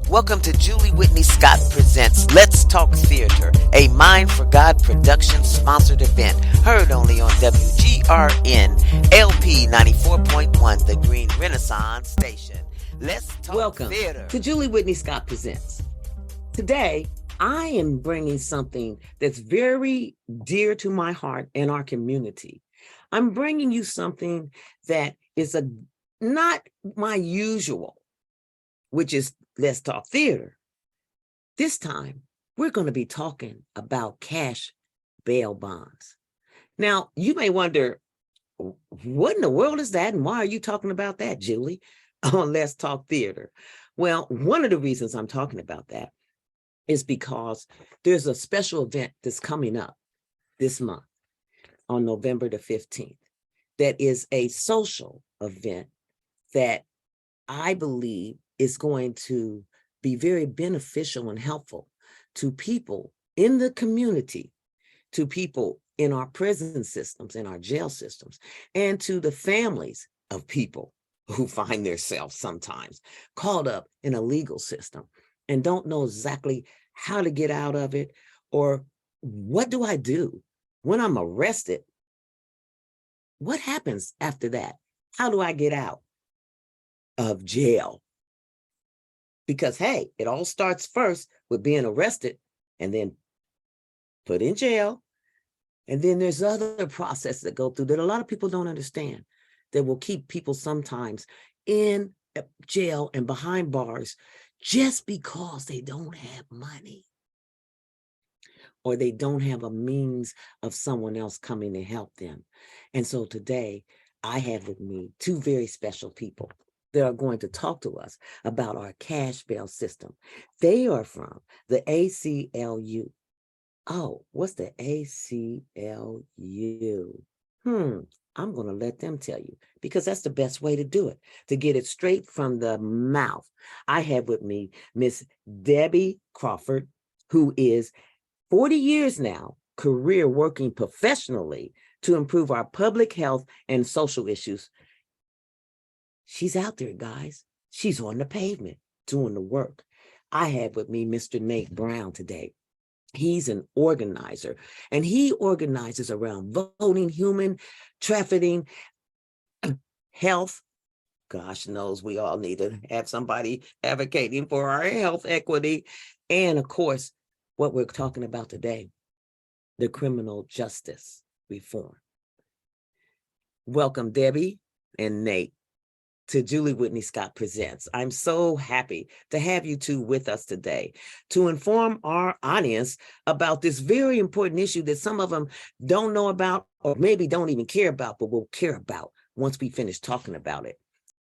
Welcome to Julie Whitney Scott Presents Let's Talk Theater, a Mind for God production sponsored event, heard only on WGRN LP 94.1, the Green Renaissance Station. Let's talk Welcome theater. to Julie Whitney Scott Presents. Today, I am bringing something that's very dear to my heart and our community. I'm bringing you something that is not my usual, which is Let's Talk Theater. This time, we're going to be talking about cash bail bonds. Now, you may wonder, what in the world is that? And why are you talking about that, Julie, on Let's Talk Theater? Well, one of the reasons I'm talking about that is because there's a special event that's coming up this month on November the 15th. That is a social event that I believe is going to be very beneficial and helpful to people in the community, to people in our prison systems, in our jail systems, and to the families of people who find themselves sometimes caught up in a legal system and don't know exactly how to get out of it, or what do I do when I'm arrested? What happens after that? How do I get out of jail? Because, hey, it all starts first with being arrested and then put in jail. And then there's other processes that go through that a lot of people don't understand, that will keep people sometimes in jail and behind bars just because they don't have money or they don't have a means of someone else coming to help them. And so today I have with me two very special people that are going to talk to us about our cash bail system. They are from the ACLU. Oh, what's the ACLU? I'm going to let them tell you, because that's the best way to do it, to get it straight from the mouth. I have with me Miss Debbie Crawford, who is 40 years now, career working professionally to improve our public health and social issues. She's out there, guys. She's on the pavement doing the work. I have with me Mr. Nate Brown today. He's an organizer, and he organizes around voting, human trafficking, health. Gosh knows we all need to have somebody advocating for our health equity. And of course, what we're talking about today, the criminal justice reform. Welcome, Debbie and Nate, to Julie Whitney Scott Presents. I'm so happy to have you two with us today to inform our audience about this very important issue that some of them don't know about, or maybe don't even care about, but will care about once we finish talking about it.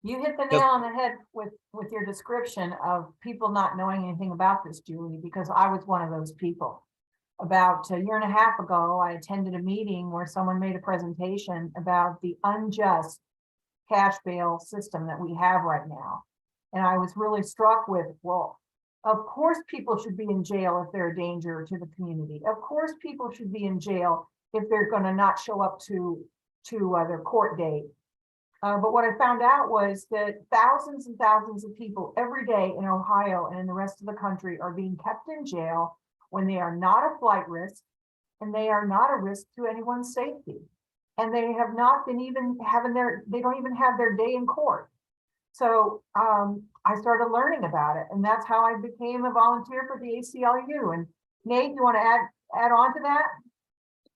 You hit the nail on the head with your description of people not knowing anything about this, Julie, because I was one of those people. About a year and a half ago, I attended a meeting where someone made a presentation about the unjust cash bail system that we have right now. And I was really struck with, well, of course people should be in jail if they're a danger to the community. Of course people should be in jail if they're going to not show up to their court date. But what I found out was that thousands and thousands of people every day in Ohio and in the rest of the country are being kept in jail when they are not a flight risk and they are not a risk to anyone's safety. And they have not been even having they don't even have their day in court. So I started learning about it, and that's how I became a volunteer for the ACLU. And Nate, you want to add on to that?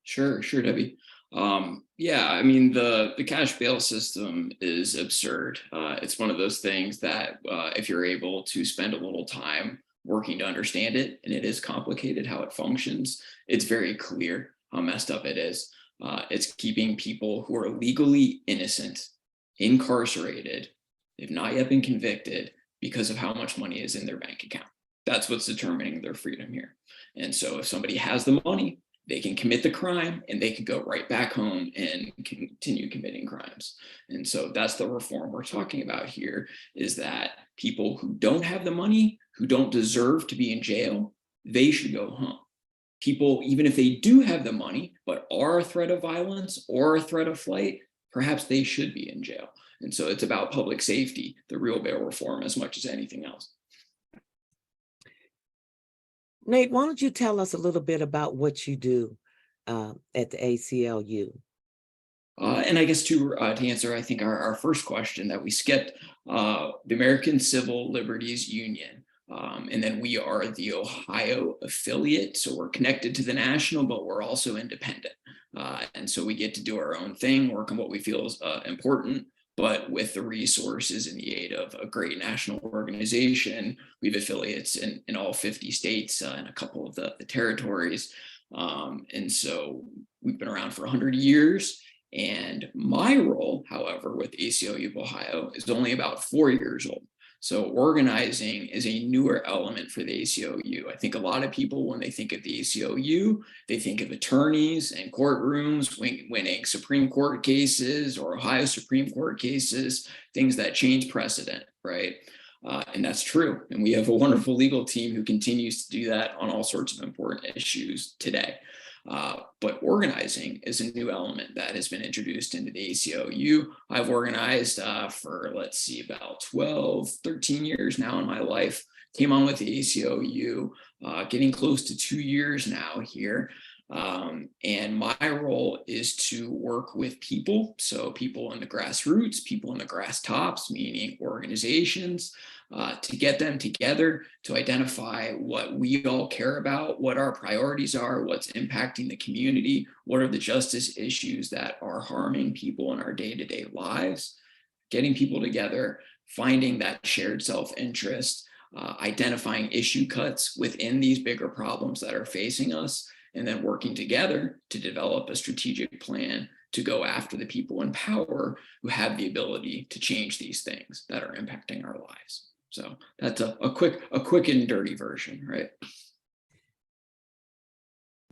Sure, Debbie. Yeah, I mean, the cash bail system is absurd. It's one of those things that if you're able to spend a little time working to understand it, and it is complicated how it functions, it's very clear how messed up it is. It's keeping people who are legally innocent, incarcerated, they've not yet been convicted because of how much money is in their bank account. That's what's determining their freedom here. And so if somebody has the money, they can commit the crime and they can go right back home and continue committing crimes. And so that's the reform we're talking about here, is that people who don't have the money, who don't deserve to be in jail, they should go home. People, even if they do have the money, but are a threat of violence or a threat of flight, perhaps they should be in jail. And so it's about public safety, the real bail reform, as much as anything else. Nate, why don't you tell us a little bit about what you do at the ACLU? And I guess to answer, I think our first question that we skipped, the American Civil Liberties Union. And then we are the Ohio affiliate. So we're connected to the national, but we're also independent. And so we get to do our own thing, work on what we feel is important, but with the resources and the aid of a great national organization. We have affiliates in all 50 states and a couple of the territories. And so we've been around for 100 years. And my role, however, with ACLU of Ohio is only about 4 years old. So organizing is a newer element for the ACLU. I think a lot of people, when they think of the ACLU, they think of attorneys and courtrooms winning Supreme Court cases or Ohio Supreme Court cases, things that change precedent, right? And that's true. And we have a wonderful legal team who continues to do that on all sorts of important issues today. But organizing is a new element that has been introduced into the ACLU. I've organized for, about 12, 13 years now in my life. Came on with the ACLU, getting close to 2 years now here. And my role is to work with people. So people in the grassroots, people in the grass tops, meaning organizations, to get them together to identify what we all care about, what our priorities are, what's impacting the community, what are the justice issues that are harming people in our day-to-day lives, getting people together, finding that shared self-interest, identifying issue cuts within these bigger problems that are facing us, and then working together to develop a strategic plan to go after the people in power who have the ability to change these things that are impacting our lives. So that's a quick and dirty version, right?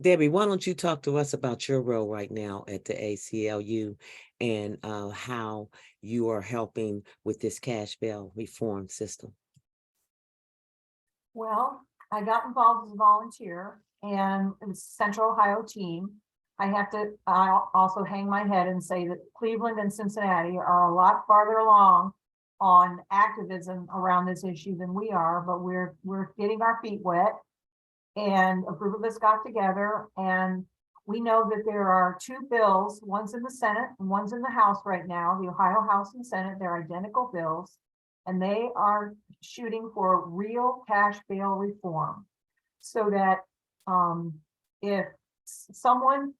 Debbie, why don't you talk to us about your role right now at the ACLU and how you are helping with this cash bail reform system? Well, I got involved as a volunteer and in the Central Ohio team. I also hang my head and say that Cleveland and Cincinnati are a lot farther along on activism around this issue than we are, but we're getting our feet wet. And a group of us got together, and we know that there are 2 bills, one's in the Senate and one's in the House right now, the Ohio House and Senate. They're identical bills, and they are shooting for real cash bail reform, so that if someone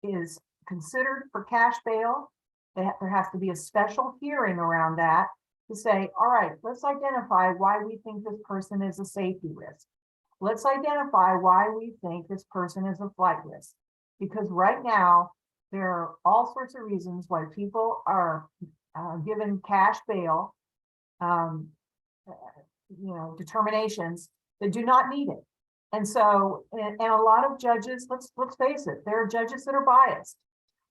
is considered for cash bail, there has to be a special hearing around that to say, all right, let's identify why we think this person is a safety risk. Let's identify why we think this person is a flight risk. Because right now, there are all sorts of reasons why people are given cash bail, determinations that do not need it. And so, and a lot of judges, let's face it, there are judges that are biased.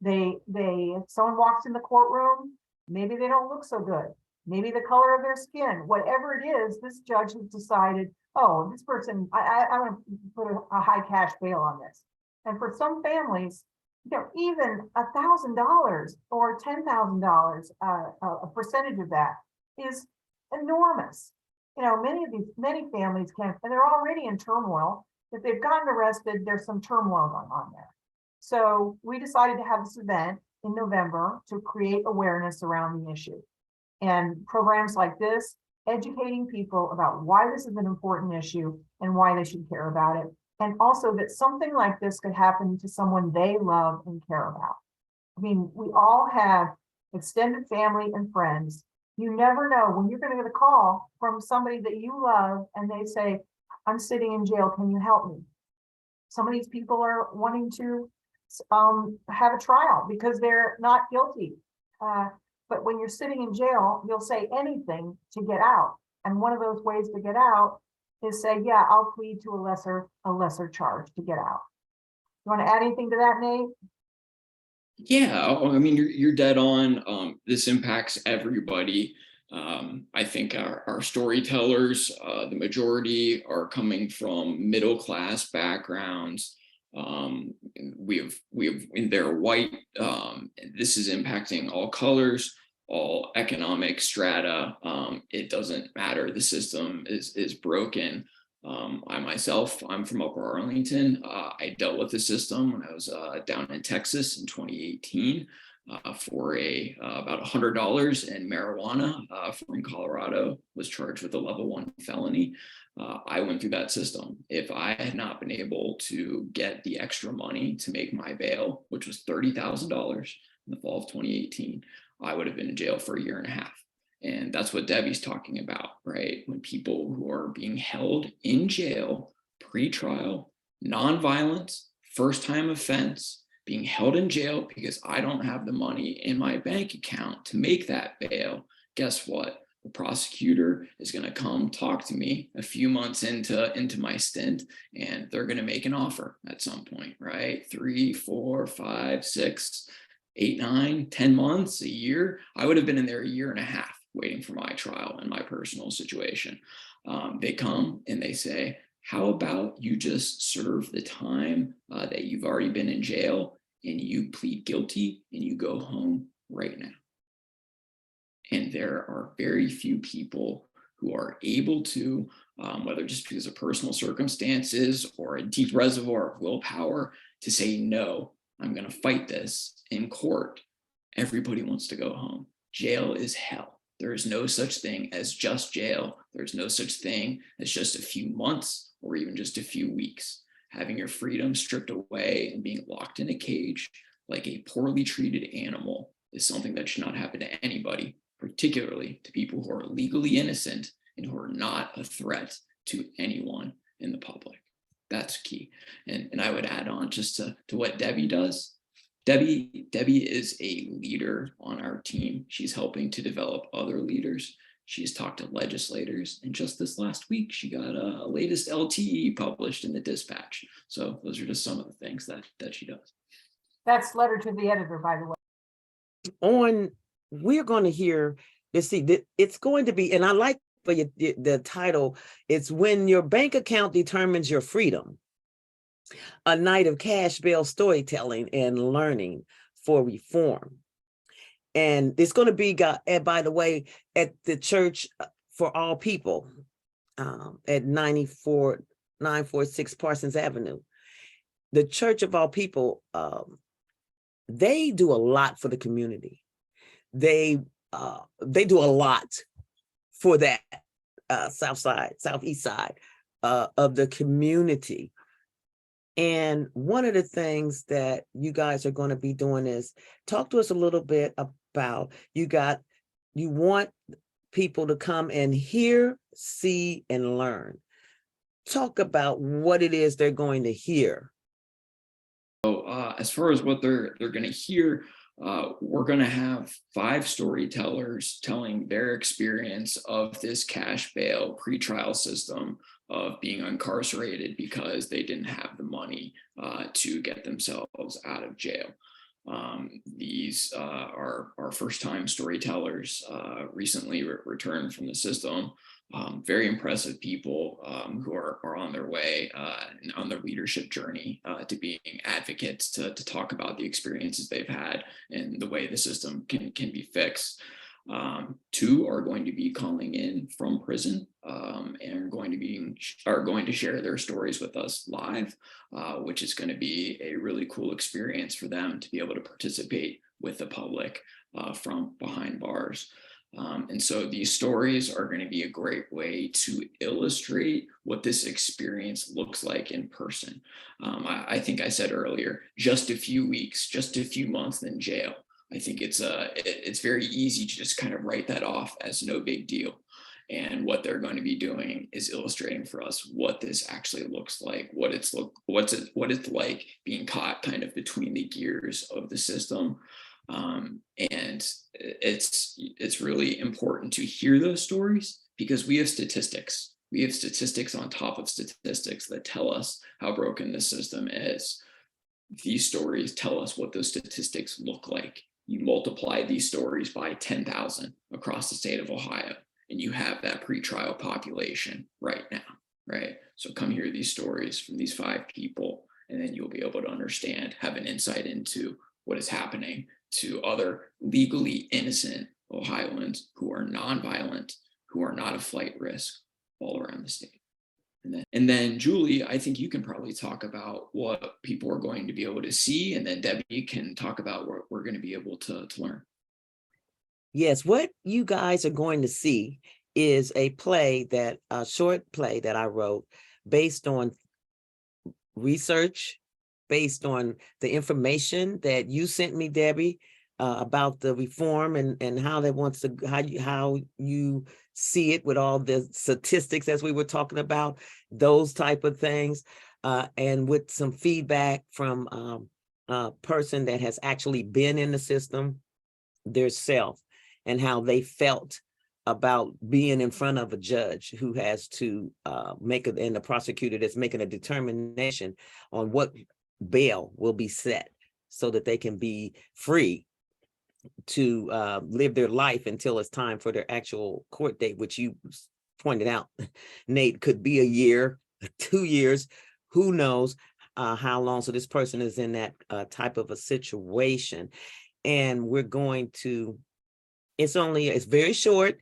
If someone walks in the courtroom, maybe they don't look so good. Maybe the color of their skin, whatever it is, this judge has decided, oh, this person, I want to put a high cash bail on this. And for some families, even $1,000 or $10,000, a percentage of that is enormous. Many families can't, and they're already in turmoil. If they've gotten arrested, there's some turmoil going on there. So we decided to have this event in November to create awareness around the issue. And programs like this, educating people about why this is an important issue and why they should care about it. And also that something like this could happen to someone they love and care about. I mean, we all have extended family and friends. You never know when you're going to get a call from somebody that you love and they say, I'm sitting in jail, can you help me? Some of these people are wanting to have a trial because they're not guilty. But when you're sitting in jail, you'll say anything to get out. And one of those ways to get out is say, yeah, I'll plead to a lesser charge to get out. You want to add anything to that, Nate? Yeah, I mean, you're dead on. This impacts everybody. I think our storytellers, the majority are coming from middle-class backgrounds. They're white. This is impacting all colors, all economic strata. It doesn't matter. The system is broken. I myself, I'm from Upper Arlington. I dealt with the system when I was down in Texas in 2018 for about $100 in marijuana from Colorado, was charged with a level 1 felony. I went through that system. If I had not been able to get the extra money to make my bail, which was $30,000 in the fall of 2018, I would have been in jail for a year and a half. And that's what Debbie's talking about, right? When people who are being held in jail, pre-trial, nonviolent, first-time offense, being held in jail because I don't have the money in my bank account to make that bail, guess what? The prosecutor is going to come talk to me a few months into my stint, and they're going to make an offer at some point, right? 3, 4, 5, 6, 8, 9, 10 months, a year. I would have been in there a year and a half waiting for my trial in my personal situation. They come and they say, how about you just serve the time that you've already been in jail, and you plead guilty and you go home right now? And there are very few people who are able to, whether just because of personal circumstances or a deep reservoir of willpower, to say, no, I'm going to fight this in court. Everybody wants to go home. Jail is hell. There is no such thing as just jail. There's no such thing as just a few months or even just a few weeks. Having your freedom stripped away and being locked in a cage like a poorly treated animal is something that should not happen to anybody, particularly to people who are legally innocent and who are not a threat to anyone in the public. That's key. And I would add on just to what Debbie does. Debbie is a leader on our team. She's helping to develop other leaders. She's talked to legislators, and just this last week, she got a latest LTE published in the Dispatch. So those are just some of the things that she does. That's letter to the editor, by the way. We're going to hear, it's going to be, and I like for you, the title, it's When Your Bank Account Determines Your Freedom, a night of cash bail storytelling and learning for reform. And it's going to be, by the way, at the Church for All People at 946 Parsons Avenue. The Church of All People, they do a lot for the community. They do a lot for that southeast side of the community. And one of the things that you guys are going to be doing is talk to us a little bit about, you want people to come and hear, see, and learn. Talk about what it is they're going to hear. So as far as what they're going to hear, we're going to have 5 storytellers telling their experience of this cash bail pretrial system of being incarcerated because they didn't have the money to get themselves out of jail. These are first-time storytellers, recently returned from the system. Very impressive people who are on their way and on their leadership journey to being advocates to talk about the experiences they've had and the way the system can be fixed. 2 are going to be calling in from prison and are going to share their stories with us live, which is going to be a really cool experience for them to be able to participate with the public from behind bars. And so these stories are going to be a great way to illustrate what this experience looks like in person. I think I said earlier, just a few weeks, just a few months in jail. I think it's very easy to just kind of write that off as no big deal. And what they're going to be doing is illustrating for us what this actually looks like, what it's like being caught kind of between the gears of the system. And it's really important to hear those stories because we have statistics. We have statistics on top of statistics that tell us how broken this system is. These stories tell us what those statistics look like. You multiply these stories by 10,000 across the state of Ohio, and you have that pretrial population right now, right? So come hear these stories from these 5 people, and then you'll be able to understand, have an insight into what is happening to other legally innocent Ohioans who are nonviolent, who are not a flight risk all around the state. And then Julie, I think you can probably talk about what people are going to be able to see, and then Debbie can talk about what we're going to be able to learn. Yes, what you guys are going to see is a short play that I wrote based on research, based on the information that you sent me, Debbie, about the reform and how they wants to how you see it with all the statistics as we were talking about, those type of things, and with some feedback from a person that has actually been in the system theirself and how they felt about being in front of a judge who has to and the prosecutor that's making a determination on what bail will be set so that they can be free to live their life until it's time for their actual court date, which you pointed out, Nate, could be a year, 2 years, who knows how long. So this person is in that type of a situation. And we're going to, it's very short,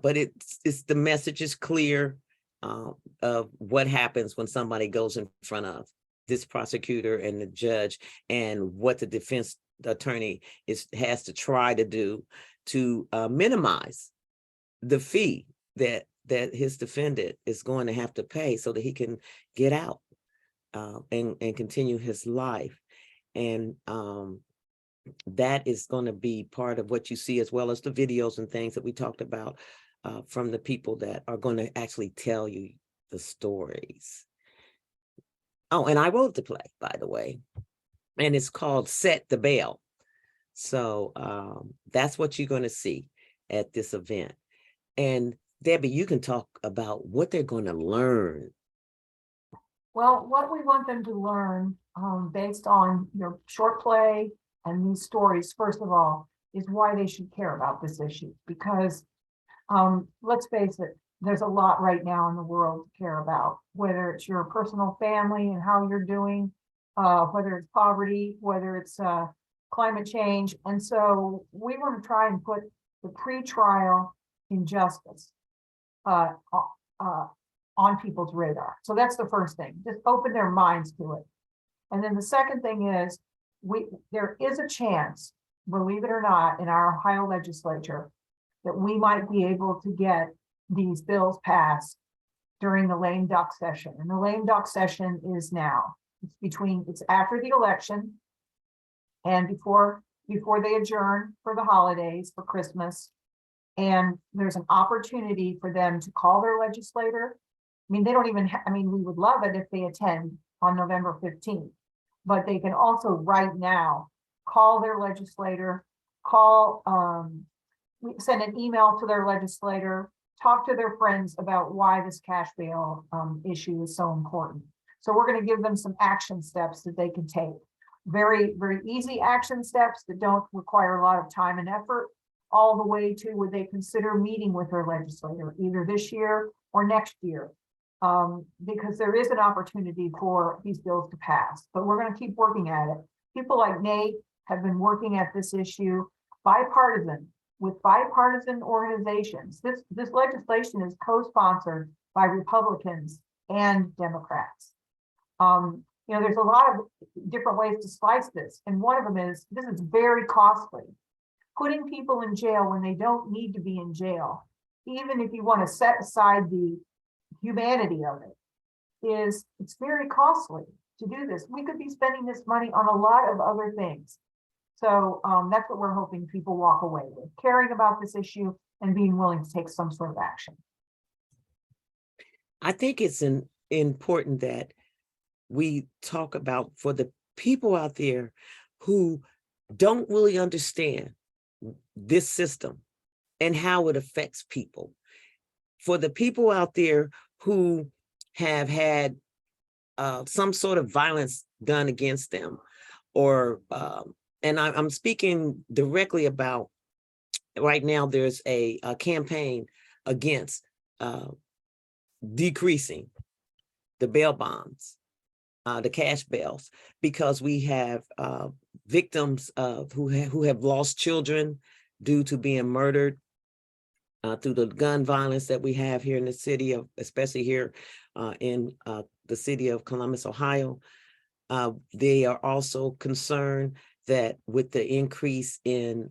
but it's the message is clear of what happens when somebody goes in front of this prosecutor and the judge, and what the defense attorney has to try to do to minimize the fee that his defendant is going to have to pay so that he can get out and continue his life. And that is going to be part of what you see, as well as the videos and things that we talked about from the people that are going to actually tell you the stories. Oh, and I wrote the play, by the way, and it's called Set the Bail. So that's what you're going to see at this event. And Debbie, you can talk about what they're going to learn. Well, what we want them to learn based on your short play and these stories, first of all, is why they should care about this issue. Because let's face it, there's a lot right now in the world to care about, whether it's your personal family and how you're doing, whether it's poverty, whether it's climate change. And so we want to try and put the pretrial injustice on people's radar. So that's the first thing, just open their minds to it. And then the second thing is, there is a chance, believe it or not, in our Ohio legislature that we might be able to get these bills passed during the lame duck session. And the lame duck session is now. It's after the election and before they adjourn for the holidays, for Christmas. And there's an opportunity for them to call their legislator. I mean, they don't even, we would love it if they attend on November 15th, but they can also right now call their legislator, send an email to their legislator, talk to their friends about why this cash bail issue is so important. So we're going to give them some action steps that they can take. Very, very easy action steps that don't require a lot of time and effort, all the way to would they consider meeting with their legislator either this year or next year, because there is an opportunity for these bills to pass, but we're going to keep working at it. People like Nate have been working at this issue with bipartisan organizations. This legislation is co-sponsored by Republicans and Democrats. There's a lot of different ways to slice this, and one of them is this is very costly. Putting people in jail when they don't need to be in jail, even if you want to set aside the humanity of it, it's very costly to do this. We could be spending this money on a lot of other things. So that's what we're hoping people walk away with, caring about this issue and being willing to take some sort of action. I think it's important that we talk about, for the people out there who don't really understand this system and how it affects people, for the people out there who have had some sort of violence done against them, or and I'm speaking directly about right now, there's a campaign against decreasing the bail bonds, the cash bails, because we have victims who have lost children due to being murdered through the gun violence that we have here in the city of, especially here in the city of Columbus, Ohio. They are also concerned that with the increase in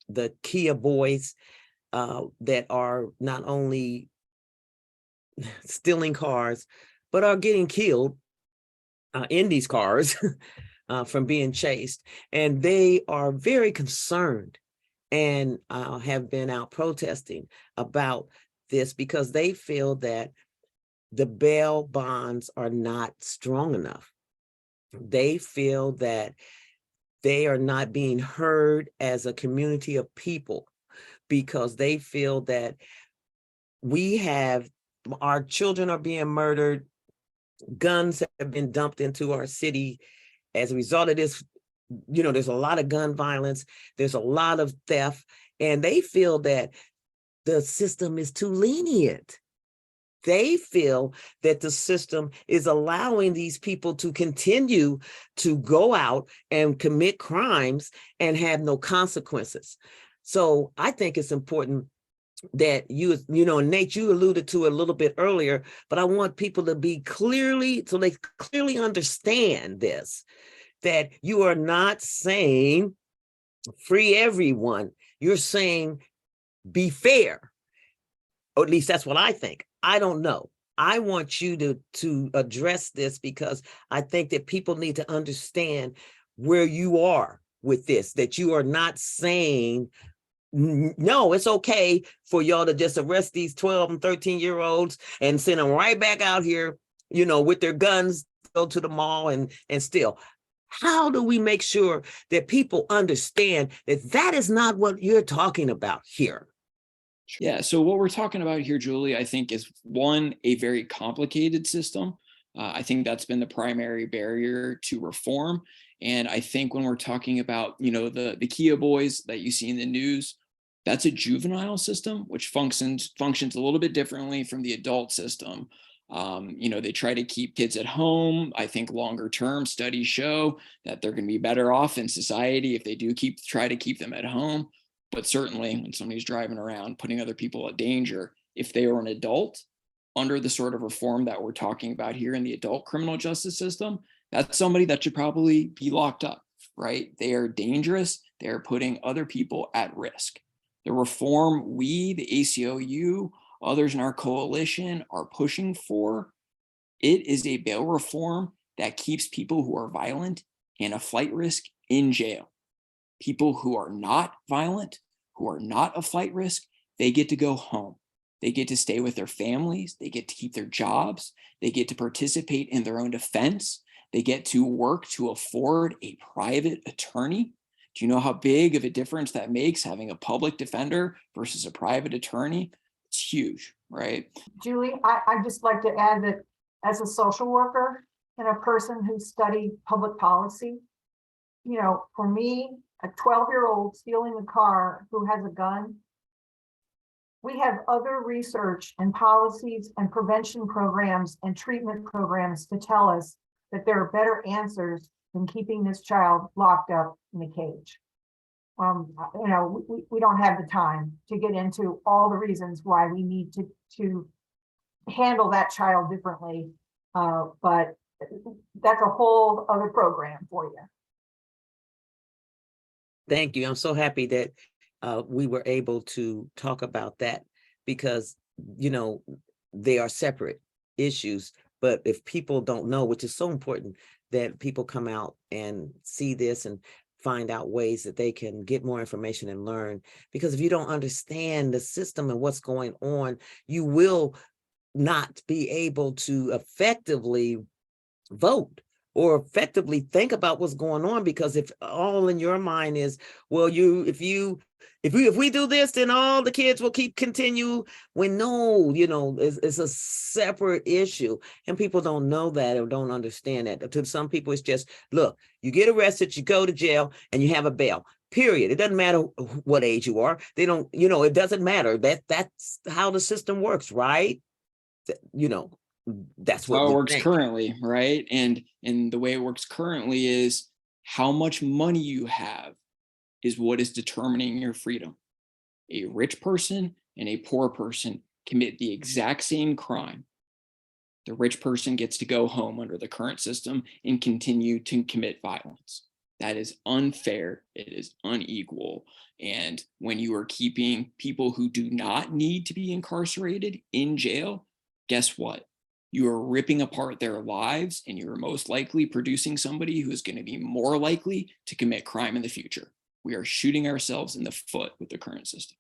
the Kia boys that are not only stealing cars, but are getting killed in these cars from being chased. And they are very concerned and have been out protesting about this because they feel that the bail bonds are not strong enough. They feel that they are not being heard as a community of people because they feel that our children are being murdered, guns have been dumped into our city as a result of this. There's a lot of gun violence, there's a lot of theft, and they feel that the system is too lenient. They feel that the system is allowing these people to continue to go out and commit crimes and have no consequences. So I think it's important that Nate, you alluded to it a little bit earlier, but I want people to be so they clearly understand this, that you are not saying free everyone. You're saying be fair. Or at least that's what I think. I don't know. I want you to address this because I think that people need to understand where you are with this, that you are not saying, no, it's okay for y'all to just arrest these 12 and 13-year-olds and send them right back out here, with their guns, go to the mall and steal. How do we make sure that people understand that that is not what you're talking about here? Yeah, so what we're talking about here, Julie, I think is one, a very complicated system. I think that's been the primary barrier to reform. And I think when we're talking about, the Kia boys that you see in the news, that's a juvenile system, which functions a little bit differently from the adult system. They try to keep kids at home. I think longer term studies show that they're going to be better off in society if they do try to keep them at home. But certainly when somebody's driving around, putting other people at danger, if they are an adult under the sort of reform that we're talking about here in the adult criminal justice system, that's somebody that should probably be locked up, right? They are dangerous. They are putting other people at risk. The reform we, the ACLU, others in our coalition are pushing for, it is a bail reform that keeps people who are violent and a flight risk in jail. People who are not violent, who are not a flight risk, they get to go home. They get to stay with their families. They get to keep their jobs. They get to participate in their own defense. They get to work to afford a private attorney. Do you know how big of a difference that makes having a public defender versus a private attorney? It's huge, right? Julie, I'd just like to add that as a social worker and a person who studied public policy, for me, a 12-year-old stealing a car who has a gun, we have other research and policies and prevention programs and treatment programs to tell us that there are better answers than keeping this child locked up in a cage. We don't have the time to get into all the reasons why we need to handle that child differently, but that's a whole other program for you. Thank you. I'm so happy that we were able to talk about that because, they are separate issues. But if people don't know, which is so important that people come out and see this and find out ways that they can get more information and learn, because if you don't understand the system and what's going on, you will not be able to effectively vote or effectively think about what's going on, because if all in your mind is, well, if we do this, then all the kids will continue, when no, it's a separate issue, and people don't know that or don't understand that. To some people, it's just, look, you get arrested, you go to jail, and you have a bail. Period. It doesn't matter what age you are. They don't, it doesn't matter. That's how the system works, right? That's what how it works currently, right? And the way it works currently is how much money you have is what is determining your freedom. A rich person and a poor person commit the exact same crime, the rich person gets to go home under the current system and continue to commit violence. That is unfair. It is unequal. And when you are keeping people who do not need to be incarcerated in jail, guess what? You are ripping apart their lives, and you're most likely producing somebody who is going to be more likely to commit crime in the future. We are shooting ourselves in the foot with the current system.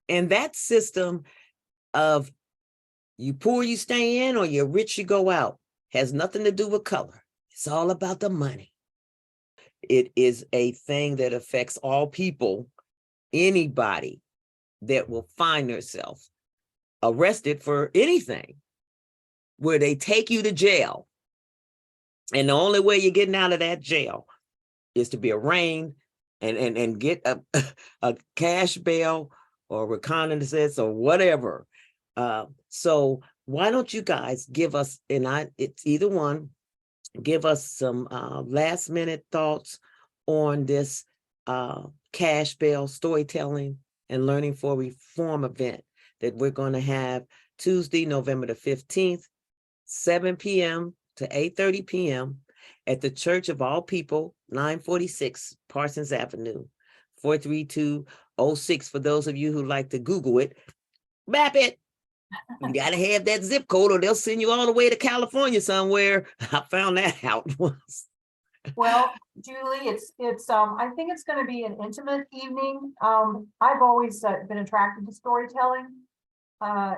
And that system of you poor, you stay in, or you're rich, you go out, has nothing to do with color. It's all about the money. It is a thing that affects all people, anybody that will find themselves arrested for anything, where they take you to jail. And the only way you're getting out of that jail is to be arraigned and get a cash bail or reconnaissance or whatever. So why don't you guys give us, it's either one, give us some last minute thoughts on this cash bail storytelling and learning for reform event that we're going to have Tuesday, November the 15th, 7 p.m. to 8:30 p.m. at the Church of All People, 946 Parsons Avenue, 43206. For those of you who like to Google it, map it. You got to have that zip code or they'll send you all the way to California somewhere. I found that out once. Well, Julie, it's I think it's going to be an intimate evening. I've always been attracted to storytelling.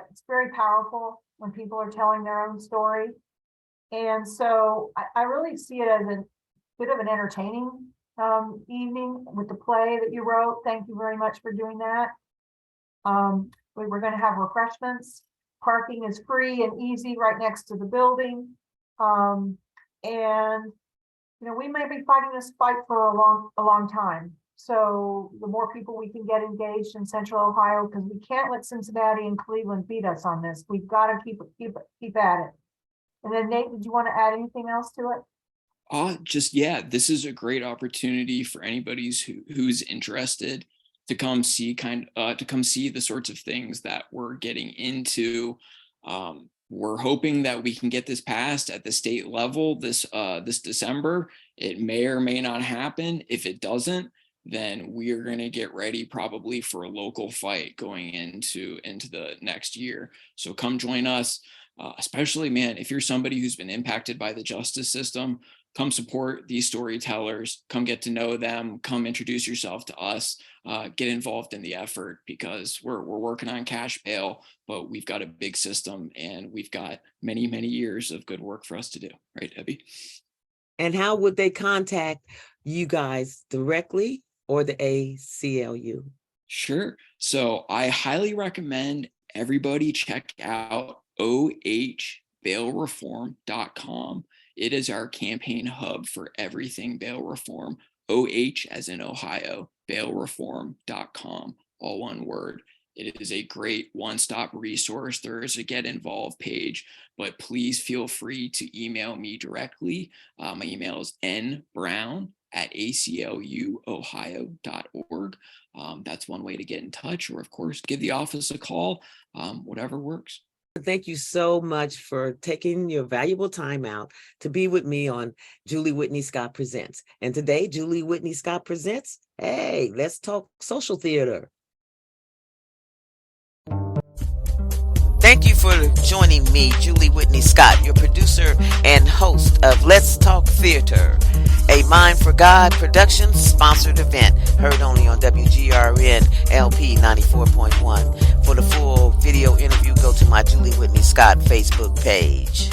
It's very powerful when people are telling their own story. And so I really see it as a bit of an entertaining evening with the play that you wrote. Thank you very much for doing that. We're going to have refreshments. Parking is free and easy right next to the building. And, you know, we may be fighting this fight for a long time. So the more people we can get engaged in Central Ohio, because we can't let Cincinnati and Cleveland beat us on this. We've got to keep at it. And then Nate, did you want to add anything else to it? This is a great opportunity for anybody who's interested to come see the sorts of things that we're getting into. We're hoping that we can get this passed at the state level this December. It may or may not happen. If it doesn't, then we are going to get ready probably for a local fight going into the next year. So come join us, especially, man, if you're somebody who's been impacted by the justice system. Come support these storytellers, come get to know them, come introduce yourself to us, get involved in the effort, because we're working on cash bail, but we've got a big system and we've got many, many years of good work for us to do. Right, Debbie? And how would they contact you guys, directly or the ACLU? Sure. So I highly recommend everybody check out ohbailreform.com. It is our campaign hub for everything bail reform. OH as in Ohio, bailreform.com, all one word. It is a great one-stop resource. There is a get involved page, but please feel free to email me directly. My email is nbrown@acluohio.org. That's one way to get in touch, or of course, give the office a call, whatever works. Thank you so much for taking your valuable time out to be with me on Julie Whitney Scott Presents. And today, Julie Whitney Scott Presents, hey, let's talk social theater. Thank you for joining me, Julie Whitney Scott, your producer and host of Let's Talk Theater, a Mind for God production sponsored event, heard only on WGRN LP 94.1. For the full video interview, go to my Julie Whitney Scott Facebook page.